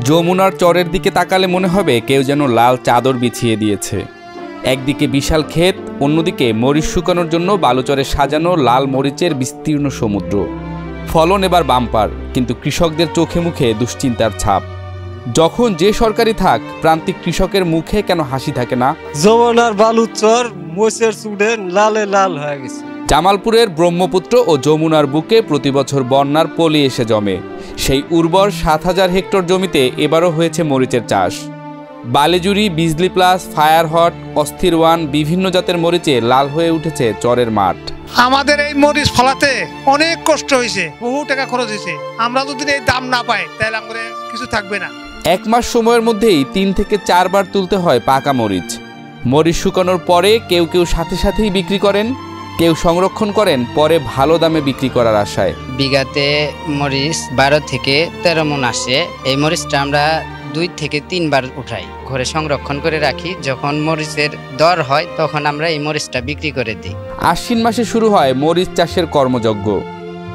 যমুনার চরের দিকে তাকালে মনে হবে কেউ যেন লাল চাদর বিছিয়ে দিয়েছে। একদিকে বিশাল ক্ষেত, অন্যদিকে মরিচ শুকানোর জন্য বালুচরে সাজানো লাল মরিচের বিস্তীর্ণ সমুদ্র। ফলন এবার বাম্পার, কিন্তু কৃষকদের চোখে মুখে দুশ্চিন্তার ছাপ। যখন যে সরকারি থাক, প্রান্তিক কৃষকের মুখে কেন হাসি থাকে না? যমুনার বালুচর মরিচের চুড়ে লালে লাল হয়ে গেছে। জামালপুরের ব্রহ্মপুত্র ও যমুনার বুকে প্রতিবছর বন্যার পলি এসে জমে। সেই উর্বর ৭,০০০ হেক্টর জমিতে এবারও হয়েছে মরিচের চাষ। বালিজুরি, বিজলি প্লাস, ফায়ার হট, অস্থির ওয়ান বিভিন্ন জাতের মরিচে লাল হয়ে উঠেছে চরের মাঠ। আমাদের এই মরিচ ফলাতে অনেক কষ্ট হয়েছে, বহু টাকা খরচ হয়েছে। আমরা যদি এই দাম না পাই তাহলে আমাদের কিছু থাকবে না। ১ মাস সময়ের মধ্যেই ৩ থেকে ৪ বার তুলতে হয় পাকা মরিচ। মরিচ শুকানোর পরে কেউ কেউ সাথে সাথেই বিক্রি করেন, কেউ সংরক্ষণ করেন পরে ভালো দামে বিক্রি করার আশায়। বিঘাতে মরিচ ১২ থেকে ১৩ মণ আসে। এই মরিচটা আমরা ২ থেকে ৩ বার উঠাই, ঘরে সংরক্ষণ করে রাখি। যখন মরিচের দর হয় তখন আমরা এই মরিচটা বিক্রি করে দিই। আশ্বিন মাসে শুরু হয় মরিচ চাষের কর্মযজ্ঞ।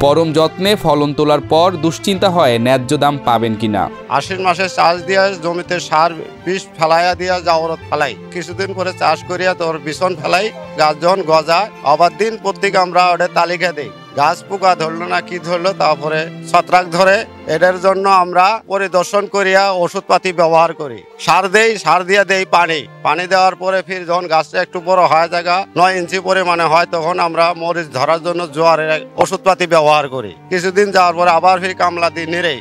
পরম যত্নে ফলন তোলার পর দুশ্চিন্তা হয় ন্যায্য দাম পাবেন কিনা। আশ্বিন মাসে চাষ দিয়া জমিতে সার বিষ ফেলাইয়া দিয়া জাওরত ফেলাই, কিছুদিন পরে চাষ করিয়া তোর বিছন ফেলাই, গাছ যখন গজা আবার দিন প্রত্যেক আমরা ওটা তালিকা দিই। গাছ পোকা ধরলো না কি ধরলো, তারপরে ছত্রাক ধরে, এটার জন্য আমরা পরিদর্শন করিয়া ওষুধপাতি ব্যবহার করি। সার দিয়া দেই পানি দেওয়ার পরে ফির যখন গাছটা একটু বড় হয়, জায়গা ৯ ইঞ্চি পরিমাণে হয়, তখন আমরা মরিচ ধরার জন্য জোয়ারের ওষুধপাতি ব্যবহার করি। কিছুদিন যাওয়ার পরে আবার ফির কামলা দিই নিড়ে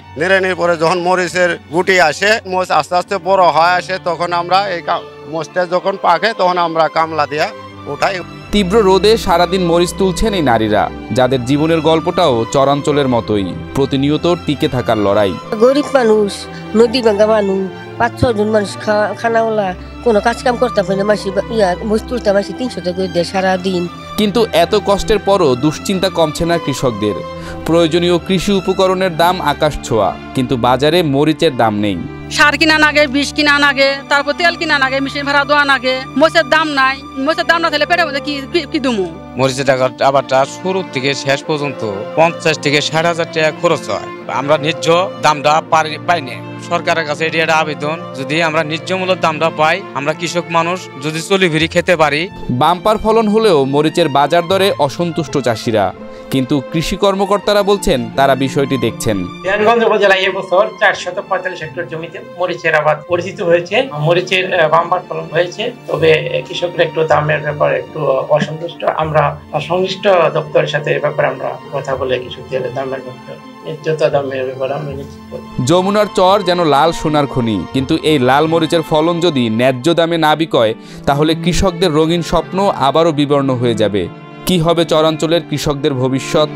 পরে যখন মরিচের গুটি আসে, মরিচ আস্তে আস্তে বড় হয় আসে, তখন আমরা এই মরিচটা যখন পাকে তখন আমরা কামলা দিয়া উঠাই। তীব্র রোদে সারাদিন মরিচ তুলছেন এই নারীরা, যাদের জীবনের গল্পটাও চরাঞ্চলের মতোই, প্রতিনিয়ত টিকে থাকার লড়াই। গরিব মানুষ, নদী ভাঙ্গা মানুষ, ৫-৬ জন মানুষ খানাওয়ালা, কোনো কাজ কাম করতে পারে না। মরিচ তুলতে মাসি ৩০০ টাকা করে দেয় সারাদিন। কিন্তু এত কষ্টের পরও দুশ্চিন্তা কমছে না কৃষকদের। প্রয়োজনীয় কৃষি উপকরণের দাম আকাশ ছোঁয়া, কিন্তু বাজারে মরিচের দাম নেই। সার কিনা নাগে, বিষ কিনা নাগে, তারপর তেল কিনা নাগে, মেশিন ভাড়া দেওয়া নাগে। মরিচের দাম নাই, মরিচের দাম না থাকলে পেটে বলতে কি দুমু। মরিচের আবারটা শুরু থেকে শেষ পর্যন্ত ৫০ থেকে ৬০,০০০ টাকা খরচ হয়। আমরা ন্যায্য দামটা পাই না। সরকারের কাছে এটি একটা আবেদন, যদি আমরা ন্যায্য মূল্যের দামটা পাই, আমরা কৃষক মানুষ যদি চলি ফিরি খেতে পারি। বাম্পার ফলন হলেও মরিচের বাজার দরে অসন্তুষ্ট চাষিরা, কিন্তু কৃষি কর্মকর্তারা বলছেন তারা বিষয়টি দেখছেন। নারায়ণগঞ্জ উপজেলায় এবছর ৪৪৫ হেক্টর জমিতে মরিচের আবাদ পরিচিত হয়েছে। মরিচের বাম্পার ফলন হয়েছে, তবে কৃষকরা একটু দামের ব্যাপারে একটু অসন্তুষ্ট। আমরা সংশ্লিষ্ট দপ্তরের সাথে এ ব্যাপারে আমরা কথা বলে কৃষকদের দামের ব্যাপারে যমুনার চর যেন লাল সোনার খনি, কিন্তু এই লাল মরিচের ফলন যদি ন্যায্য দামে না বিকয়, তাহলে কৃষকদের রঙিন স্বপ্ন আবারও বিবর্ণ হয়ে যাবে। কি হবে চরাঞ্চলের কৃষকদের ভবিষ্যৎ?